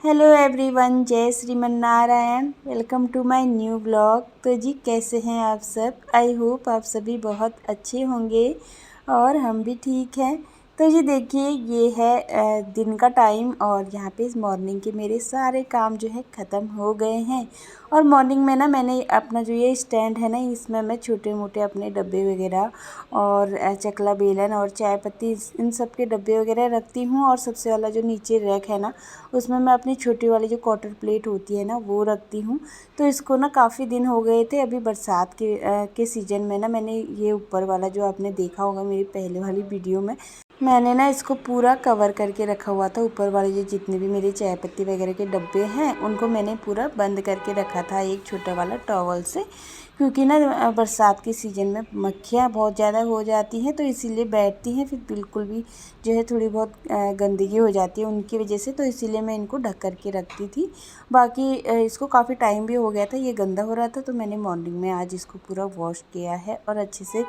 Hello everyone, जय Shriman Narayan. Welcome to my new blog. तो जी कैसे हैं आप सब? आई होप आप सभी बहुत अच्छे होंगे और हम भी ठीक हैं। तो जी देखिए, ये है दिन का टाइम और यहाँ पे इस मॉर्निंग के मेरे सारे काम जो है ख़त्म हो गए हैं। और मॉर्निंग में ना मैंने अपना जो ये स्टैंड है ना, इसमें मैं छोटे मोटे अपने डब्बे वगैरह और चकला बेलन और चाय पत्ती इन सब के डब्बे वगैरह रखती हूँ। और सबसे वाला जो नीचे रैक है ना, उसमें मैं अपनी छोटी वाली जो क्वार्टर प्लेट होती है ना, वो रखती हूँ। तो इसको ना काफ़ी दिन हो गए थे, अभी बरसात के सीज़न में ना मैंने ये ऊपर वाला जो आपने देखा होगा मेरी पहले वाली वीडियो में, मैंने ना इसको पूरा कवर करके रखा हुआ था। ऊपर वाले जो जितने भी मेरे चाय पत्ती वगैरह के डब्बे हैं उनको मैंने पूरा बंद करके रखा था एक छोटा वाला टॉवल से, क्योंकि ना बरसात के सीज़न में मक्खियाँ बहुत ज़्यादा हो जाती हैं, तो इसीलिए बैठती हैं, फिर बिल्कुल भी जो है थोड़ी बहुत गंदगी हो जाती है उनकी वजह से। तो इसीलिए मैं इनको ढक करके रखती थी। बाकी इसको काफ़ी टाइम भी हो गया था, ये गंदा हो रहा था, तो मैंने मॉर्निंग में आज इसको पूरा वॉश किया है और अच्छे से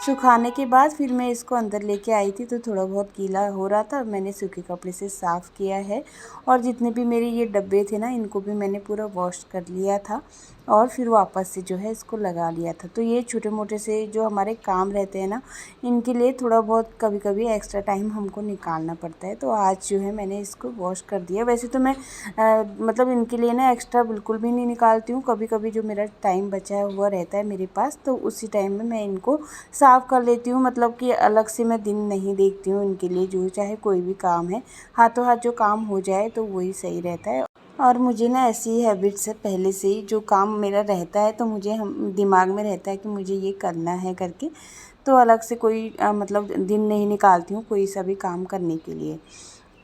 सुखाने के बाद फिर मैं इसको अंदर लेके आई थी। तो थोड़ा बहुत गीला हो रहा था, मैंने सूखे कपड़े से साफ़ किया है। और जितने भी मेरे ये डब्बे थे ना, इनको भी मैंने पूरा वॉश कर लिया था और फिर वापस से जो है इसको लगा लिया था। तो ये छोटे मोटे से जो हमारे काम रहते हैं ना, इनके लिए थोड़ा बहुत कभी कभी एक्स्ट्रा टाइम हमको निकालना पड़ता है। तो आज जो है मैंने इसको वॉश कर दिया। वैसे तो मैं मतलब इनके लिए ना एक्स्ट्रा बिल्कुल भी नहीं निकालती हूँ। कभी कभी जो मेरा टाइम बचा हुआ रहता है मेरे पास, तो उसी टाइम में मैं इनको साफ़ कर लेती हूँ। मतलब कि अलग से मैं दिन नहीं देखती हूँ इनके लिए, जो चाहे कोई भी काम है हाथों हाथ जो काम हो जाए तो वही सही रहता है। और मुझे ना ऐसी हैबिट्स है पहले से ही, जो काम मेरा रहता है तो मुझे हम दिमाग में रहता है कि मुझे ये करना है करके, तो अलग से कोई मतलब दिन नहीं निकालती हूँ कोई सा भी काम करने के लिए।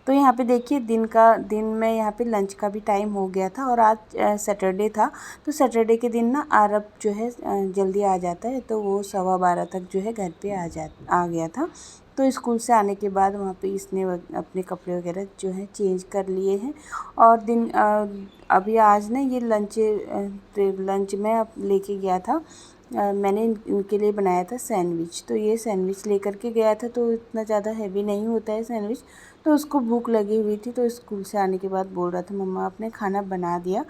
तो यहाँ पे देखिए दिन में यहाँ पे लंच का भी टाइम हो गया था और आज सैटरडे था। तो सैटरडे के दिन ना आरब जो है जल्दी आ जाता है, तो वो 12:15 तक जो है घर पे आ गया था। तो स्कूल से आने के बाद वहाँ पे इसने अपने कपड़े वगैरह जो है चेंज कर लिए हैं। और अभी आज ना ये लंच में लेके गया था। मैंने इनके लिए बनाया था सैंडविच। तो ये सैंडविच लेकर के गया था, तो इतना ज़्यादा हैवी नहीं होता है सैंडविच। तो उसको भूख लगी हुई थी, तो स्कूल से आने के बाद बोल रहा था मम्मा आपने खाना बना दिया।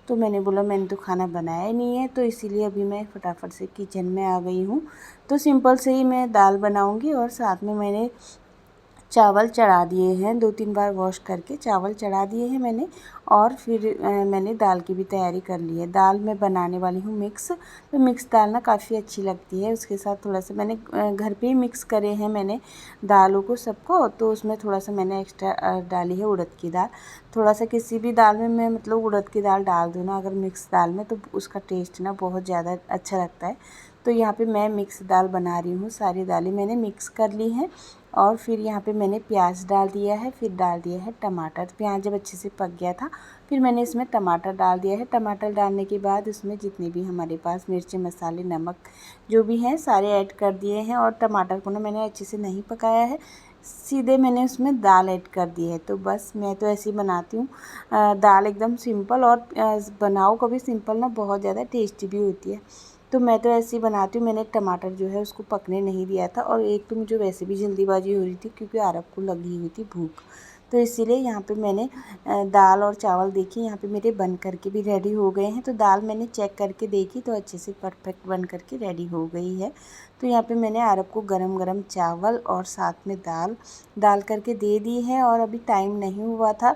तो मैंने बोला मैंने तो खाना बनाया ही नहीं है, तो इसीलिए अभी मैं फटाफट से किचन में आ गई हूँ। तो सिंपल से ही मैं दाल बनाऊँगी और साथ में मैंने चावल चढ़ा दिए हैं, 2-3 बार वॉश करके चावल चढ़ा दिए हैं मैंने। और फिर मैंने दाल की भी तैयारी कर ली है। दाल मैं बनाने वाली हूँ मिक्स। तो मिक्स दाल ना काफ़ी अच्छी लगती है, उसके साथ थोड़ा सा मैंने घर पे ही मिक्स करे हैं मैंने दालों को सबको। तो उसमें थोड़ा सा मैंने एक्स्ट्रा डाली है उड़द की दाल। थोड़ा सा किसी भी दाल में मैं मतलब उड़द की दाल डाल दूँ ना अगर मिक्स दाल में, तो उसका टेस्ट ना बहुत ज़्यादा अच्छा लगता है। तो यहाँ पे मैं मिक्स दाल बना रही हूँ, सारी दालें मैंने मिक्स कर ली हैं। और फिर यहाँ पे मैंने प्याज डाल दिया है, फिर डाल दिया है टमाटर। प्याज जब अच्छे से पक गया था, फिर मैंने इसमें टमाटर डाल दिया है। टमाटर डालने के बाद उसमें जितने भी हमारे पास मिर्ची मसाले नमक जो भी हैं सारे ऐड कर दिए हैं। और टमाटर को ना मैंने अच्छे से नहीं पकाया है, सीधे मैंने उसमें दाल ऐड कर दी है। तो बस मैं तो ऐसे ही बनाती हूँ दाल, एकदम सिंपल। और बनाओ कभी सिंपल ना, बहुत ज़्यादा टेस्टी भी होती है। तो मैं तो ऐसे ही बनाती हूँ। मैंने टमाटर जो है उसको पकने नहीं दिया था, और एक तो मुझे वैसे भी जल्दीबाजी हो रही थी क्योंकि आरब को लगी हुई थी भूख। तो इसीलिए यहाँ पे मैंने दाल और चावल देखिए यहाँ पे मेरे बन करके भी रेडी हो गए हैं। तो दाल मैंने चेक करके देखी तो अच्छे से परफेक्ट बन करके रेडी हो गई है। तो यहाँ पे मैंने आरब को गरम गरम चावल और साथ में दाल डाल करके दे दी है। और अभी टाइम नहीं हुआ था,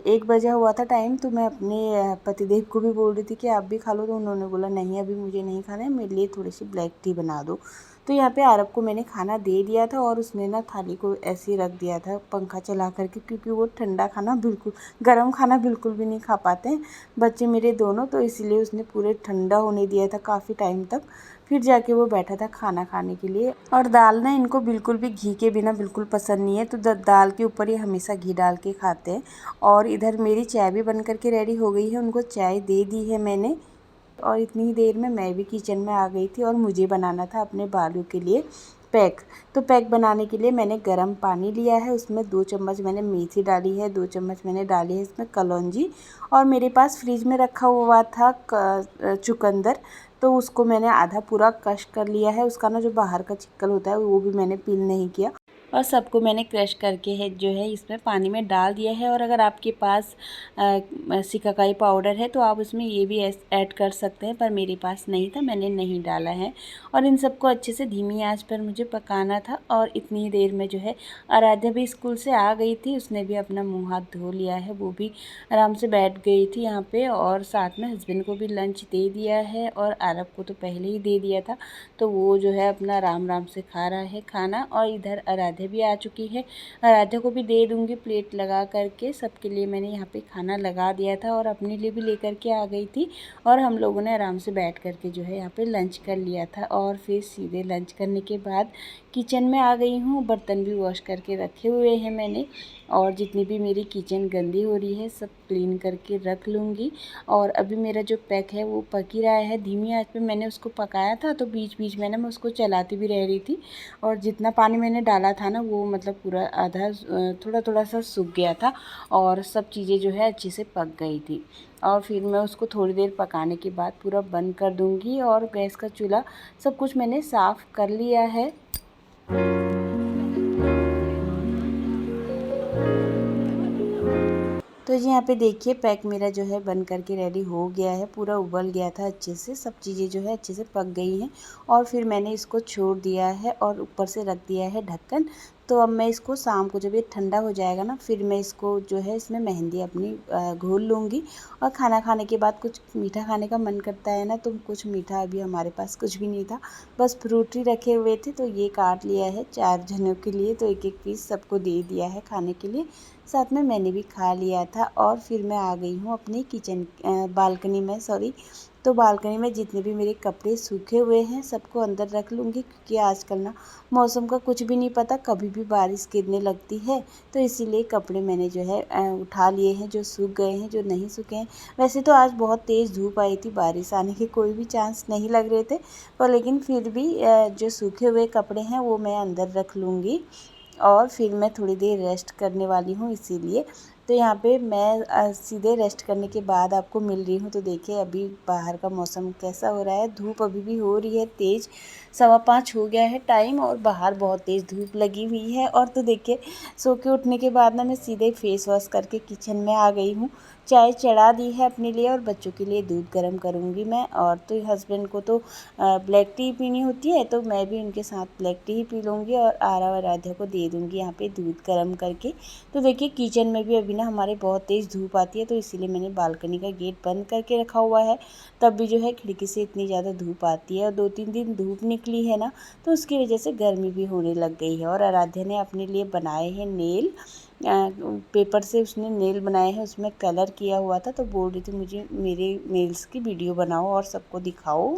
1 बजा हुआ था टाइम। तो मैं अपने पतिदेव को भी बोल रही थी कि आप भी खा लो, तो उन्होंने बोला नहीं अभी मुझे नहीं खाना है, मेरे लिए थोड़ी सी ब्लैक टी बना दो। तो यहाँ पे आरब को मैंने खाना दे दिया था और उसने ना थाली को ऐसे ही रख दिया था पंखा चला करके, क्योंकि वो ठंडा खाना बिल्कुल, गर्म खाना बिल्कुल भी नहीं खा पाते हैं बच्चे मेरे दोनों। तो इसीलिए उसने पूरे ठंडा होने दिया था काफ़ी टाइम तक, फिर जाके वो बैठा था खाना खाने के लिए। और दाल ना इनको बिल्कुल भी घी के बिना बिल्कुल पसंद नहीं है, तो दाल के ऊपर ये हमेशा घी डाल के खाते हैं। और इधर मेरी चाय भी बन करके रेडी हो गई है, उनको चाय दे दी है मैंने। और इतनी ही देर में मैं भी किचन में आ गई थी और मुझे बनाना था अपने बालू के लिए पैक। तो पैक बनाने के लिए मैंने गर्म पानी लिया है, उसमें 2 चम्मच मैंने मेथी डाली है, 2 चम्मच मैंने डाली है इसमें कलौंजी। और मेरे पास फ्रिज में रखा हुआ था चुकंदर, तो उसको मैंने आधा पूरा क्रश कर लिया है। उसका ना जो बाहर का छिक्कल होता है वो भी मैंने पील नहीं किया। और सबको मैंने क्रश करके है जो है इसमें पानी में डाल दिया है। और अगर आपके पास सिकाकाई पाउडर है तो आप उसमें ये भी ऐड कर सकते हैं, पर मेरे पास नहीं था, मैंने नहीं डाला है। और इन सबको अच्छे से धीमी आंच पर मुझे पकाना था। और इतनी ही देर में जो है आराध्या भी स्कूल से आ गई थी, उसने भी अपना मुँह हाथ धो लिया है, वो भी आराम से बैठ गई थी यहाँ पे। और साथ में हस्बैंड को भी लंच दे दिया है और आरब को तो पहले ही दे दिया था, तो वो जो है अपना आराम से खा रहा है खाना। और इधर आराध्या भी आ चुकी है, आराध्या को भी दे दूँगी प्लेट लगा करके। सबके लिए मैंने यहाँ पे खाना लगा दिया था और अपने लिए भी लेकर के आ गई थी। और हम लोगों ने आराम से बैठ करके जो है यहाँ पे लंच कर लिया था। और फिर सीधे लंच करने के बाद किचन में आ गई हूँ। बर्तन भी वॉश करके रखे हुए हैं मैंने, और जितनी भी मेरी किचन गंदी हो रही है सब क्लीन करके रख लूँगी। और अभी मेरा जो पैक है वो पक ही रहा है, धीमी आंच पे मैंने उसको पकाया था, तो बीच बीच में ना मैं उसको चलाती भी रह रही थी। और जितना पानी मैंने डाला था ना वो मतलब पूरा आधा थोड़ा थोड़ा सा सूख गया था, और सब चीज़ें जो है अच्छे से पक गई थी। और फिर मैं उसको थोड़ी देर पकाने के बाद पूरा बंद कर दूँगी। और गैस का चूल्हा सब कुछ मैंने साफ़ कर लिया है। तो जी यहाँ पे देखिए पैक मेरा जो है बन करके रेडी हो गया है, पूरा उबल गया था अच्छे से, सब चीज़ें जो है अच्छे से पक गई हैं। और फिर मैंने इसको छोड़ दिया है और ऊपर से रख दिया है ढक्कन। तो अब मैं इसको शाम को जब ये ठंडा हो जाएगा ना, फिर मैं इसको जो है इसमें मेहंदी अपनी घोल लूँगी। और खाना खाने के बाद कुछ मीठा खाने का मन करता है ना, तो कुछ मीठा अभी हमारे पास कुछ भी नहीं था, बस फ्रूटी रखे हुए थे, तो ये काट लिया है 4 जनों के लिए, तो एक एक पीस सबको दे दिया है खाने के लिए। साथ में मैंने भी खा लिया था। और फिर मैं आ गई हूँ अपनी बालकनी में, सॉरी। तो बालकनी में जितने भी मेरे कपड़े सूखे हुए हैं सबको अंदर रख लूँगी, क्योंकि आजकल ना मौसम का कुछ भी नहीं पता, कभी भी बारिश गिरने लगती है। तो इसीलिए कपड़े मैंने जो है उठा लिए हैं, जो सूख गए हैं, जो नहीं सूखे हैं। वैसे तो आज बहुत तेज़ धूप आई थी, बारिश आने के कोई भी चांस नहीं लग रहे थे, पर लेकिन फिर भी जो सूखे हुए कपड़े हैं वो मैं अंदर रख लूँगी। और फिर मैं थोड़ी देर रेस्ट करने वाली हूँ इसीलिए। तो यहाँ पे मैं सीधे रेस्ट करने के बाद आपको मिल रही हूँ। तो देखिए अभी बाहर का मौसम कैसा हो रहा है, धूप अभी भी हो रही है तेज़, 5:15 हो गया है टाइम और बाहर बहुत तेज़ धूप लगी हुई है। और तो देखिए सो के उठने के बाद ना मैं सीधे फेस वॉश करके किचन में आ गई हूँ। चाय चढ़ा दी है अपने लिए और बच्चों के लिए दूध गर्म करूँगी मैं। और तो हस्बैंड को तो ब्लैक टी पीनी होती है, तो मैं भी उनके साथ ब्लैक टी ही पी लूँगी और आरा और आराध्या को दे दूँगी यहाँ पे दूध गर्म करके। तो देखिए किचन में भी अभी ना हमारे बहुत तेज़ धूप आती है, तो इसीलिए मैंने बालकनी का गेट बंद करके रखा हुआ है। तब भी जो है खिड़की से इतनी ज़्यादा धूप आती है, और 2-3 दिन धूप निकली है ना, तो उसकी वजह से गर्मी भी होने लग गई है। और आराध्या ने अपने लिए बनाए हैं नेल, पेपर से उसने नेल बनाए हैं, उसमें कलर किया हुआ था, तो बोल रही थी मुझे मेरे नेल्स की वीडियो बनाओ और सबको दिखाओ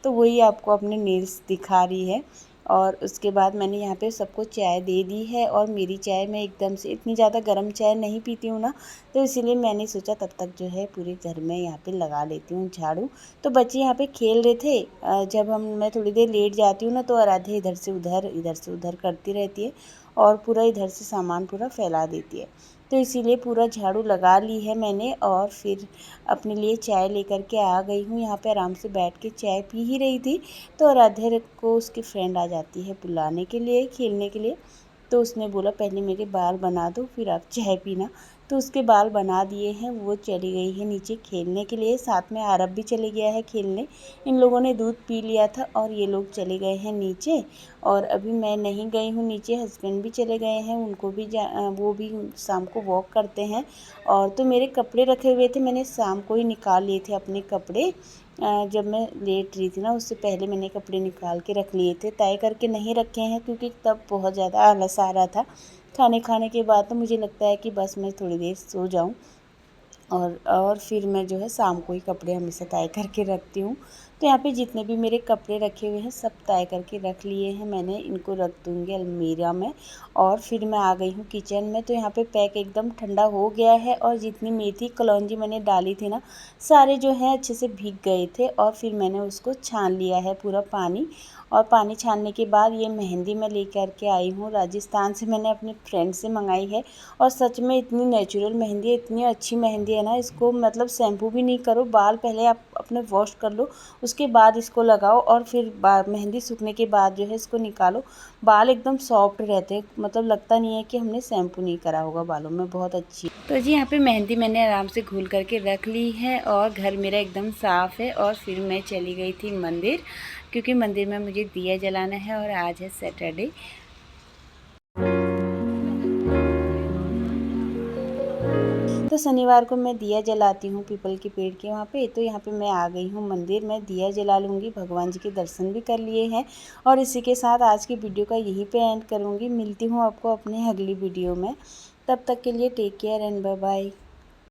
तो वही आपको अपने नेल्स दिखा रही है। और उसके बाद मैंने यहाँ पे सबको चाय दे दी है। और मेरी चाय मैं एकदम से इतनी ज़्यादा गर्म चाय नहीं पीती हूँ ना, तो इसीलिए मैंने सोचा तब तक जो है पूरे घर में यहाँ पे लगा लेती हूँ झाड़ू। तो बच्चे यहाँ पे खेल रहे थे, जब मैं थोड़ी देर लेट जाती हूँ ना, तो आराध्या इधर से उधर करती रहती है और पूरा इधर से सामान पूरा फैला देती है। तो इसीलिए पूरा झाड़ू लगा ली है मैंने। और फिर अपने लिए चाय लेकर के आ गई हूँ, यहाँ पे आराम से बैठ के चाय पी ही रही थी। तो आराध्या को उसकी फ्रेंड आ जाती है बुलाने के लिए, खेलने के लिए। तो उसने बोला पहले मेरे बाल बना दो फिर आप चाय पीना। तो उसके बाल बना दिए हैं, वो चली गई है नीचे खेलने के लिए, साथ में आरब भी चले गया है खेलने। इन लोगों ने दूध पी लिया था और ये लोग चले गए हैं नीचे। और अभी मैं नहीं गई हूँ नीचे, हस्बैंड भी चले गए हैं, उनको भी वो भी शाम को वॉक करते हैं। और तो मेरे कपड़े रखे हुए थे, मैंने शाम को ही निकाल लिए थे अपने कपड़े, जब मैं लेट रही थी ना उससे पहले मैंने कपड़े निकाल के रख लिए थे, तय करके नहीं रखे हैं क्योंकि तब बहुत ज़्यादा आलस आ रहा था। खाने के बाद तो मुझे लगता है कि बस मैं थोड़ी देर सो जाऊं, और फिर मैं जो है शाम को ही कपड़े हमेशा तय करके रखती हूँ। तो यहाँ पे जितने भी मेरे कपड़े रखे हुए हैं सब तय करके रख लिए हैं मैंने, इनको रख दूँगी अलमीरा में। और फिर मैं आ गई हूँ किचन में। तो यहाँ पे पैक एकदम ठंडा हो गया है, और जितनी मेथी कलौंजी मैंने डाली थी ना सारे जो है अच्छे से भीग गए थे। और फिर मैंने उसको छान लिया है पूरा पानी। और पानी छानने के बाद ये मेहंदी मैं लेकर के आई हूँ, राजस्थान से मैंने अपने फ्रेंड से मंगाई है। और सच में इतनी नेचुरल मेहंदी है, इतनी अच्छी मेहंदी है ना, इसको मतलब शैम्पू भी नहीं करो, बाल पहले आप अपने वॉश कर लो, उसके बाद इसको लगाओ और फिर मेहंदी सूखने के बाद जो है इसको निकालो। बाल एकदम सॉफ्ट रहते हैं, मतलब लगता नहीं है कि हमने शैम्पू नहीं करा होगा बालों में, बहुत अच्छी। तो जी यहाँ पे मेहंदी मैंने आराम से घोल करके रख ली है और घर मेरा एकदम साफ़ है। और फिर मैं चली गई थी मंदिर, क्योंकि मंदिर में मुझे दिया जलाना है और आज है सैटरडे। तो शनिवार को मैं दिया जलाती हूँ पीपल के पेड़ के वहाँ पे। तो यहाँ पे मैं आ गई हूँ मंदिर, मैं दिया जला लूँगी, भगवान जी के दर्शन भी कर लिए हैं। और इसी के साथ आज की वीडियो का यहीं पे एंड करूँगी। मिलती हूँ आपको अपने अगली वीडियो में, तब तक के लिए take care and bye bye.